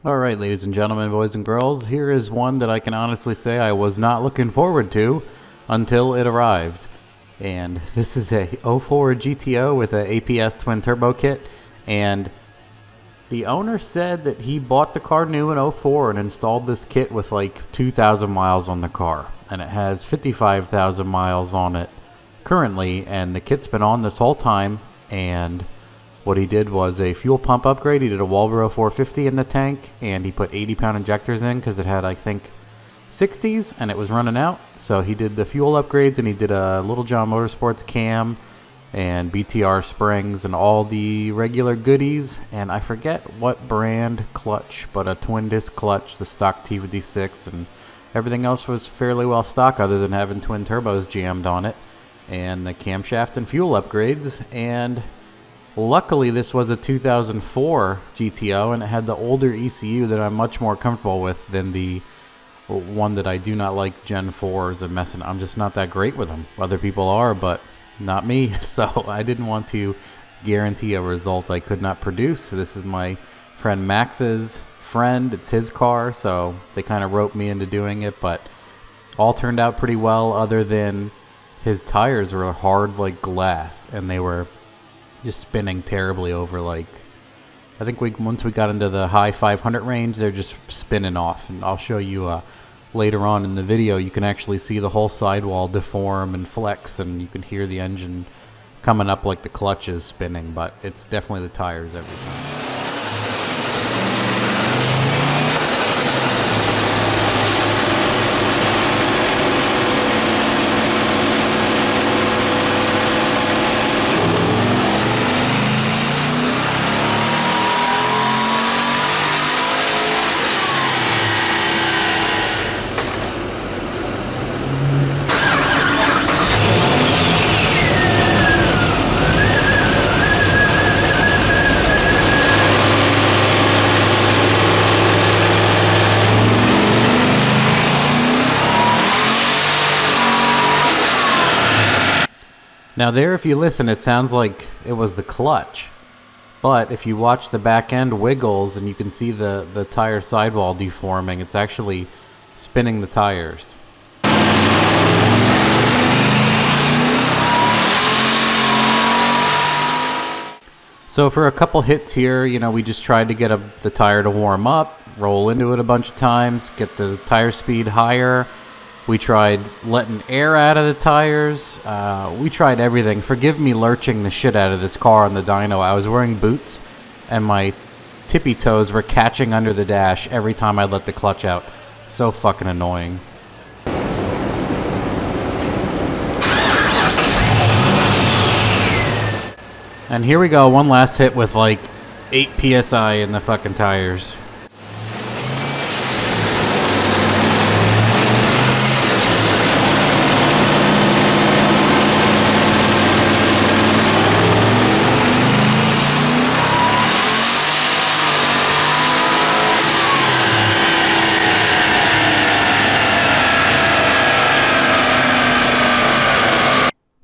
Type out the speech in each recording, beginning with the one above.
All right, ladies and gentlemen, boys and girls, here is one that I can honestly say I was not looking forward to until it arrived. And this is a 04 GTO with an APS twin turbo kit. And the owner said that he bought the car new in 04 and installed this kit with like 2,000 miles on the car. And it has 55,000 miles on it currently. And the kit's been on this whole time. And what he did was a fuel pump upgrade. He did a Walbro 450 in the tank, and he put 80-pound injectors in because it had, I think, 60s, and it was running out. So he did the fuel upgrades, and he did a Little John Motorsports cam and BTR springs and all the regular goodies. And I forget what brand clutch, but a twin disc clutch, the stock TVD6, and everything else was fairly well stock other than having twin turbos jammed on it, and the camshaft and fuel upgrades. And luckily, this was a 2004 GTO, and it had the older ECU that I'm much more comfortable with than the one that I do not like, Gen 4s and messing. I'm just not that great with them. Other people are, but not me. So I didn't want to guarantee a result I could not produce. This is my friend Max's friend. It's his car, so they kind of roped me into doing it, but all turned out pretty well other than his tires were hard like glass, and they were just spinning terribly over, like, I think once we got into the high 500 range, they're just spinning off. And I'll show you later on in the video. You can actually see the whole sidewall deform and flex, and you can hear the engine coming up like the clutch is spinning, but it's definitely the tires every time. Now there, if you listen, it sounds like it was the clutch. But if you watch the back end wiggles and you can see the tire sidewall deforming, it's actually spinning the tires. So for a couple hits here, we just tried to get the tire to warm up, roll into it a bunch of times, get the tire speed higher. We tried letting air out of the tires. We tried everything. Forgive me lurching the shit out of this car on the dyno. I was wearing boots, and my tippy toes were catching under the dash every time I let the clutch out. So fucking annoying. And here we go, one last hit with like 8 PSI in the fucking tires.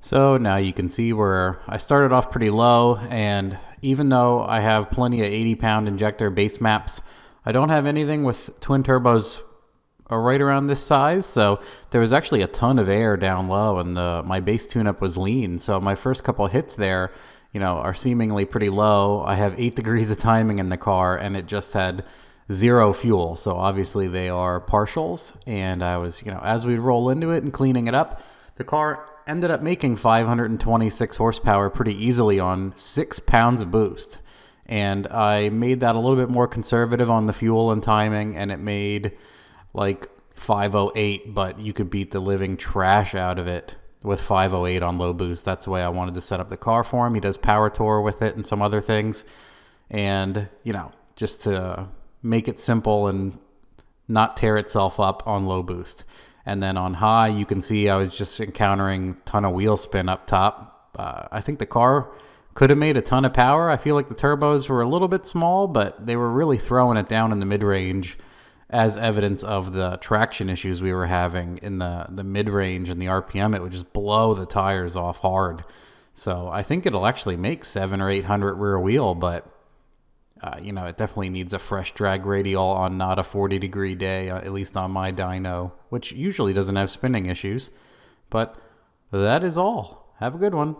So now you can see where I started off pretty low, and even though I have plenty of 80-pound injector base maps, I don't have anything with twin turbos right around this size. So there was actually a ton of air down low, and my base tune-up was lean. So my first couple of hits there, are seemingly pretty low. I have 8 degrees of timing in the car, and it just had 0 fuel. So obviously they are partials, and I was, as we roll into it and cleaning it up, the car ended up making 526 horsepower pretty easily on 6 pounds of boost. And I made that a little bit more conservative on the fuel and timing, and it made like 508, but you could beat the living trash out of it with 508 on low boost. That's the way I wanted to set up the car for him. He does power tour with it and some other things. And, just to make it simple and not tear itself up on low boost. And then on high, you can see I was just encountering a ton of wheel spin up top. I think the car could have made a ton of power. I feel like the turbos were a little bit small, but they were really throwing it down in the mid-range as evidence of the traction issues we were having in the mid-range and the RPM. It would just blow the tires off hard. So I think it'll actually make 700 or 800 rear wheel, but It definitely needs a fresh drag radial on not a 40-degree day, at least on my dyno, which usually doesn't have spinning issues. But that is all. Have a good one.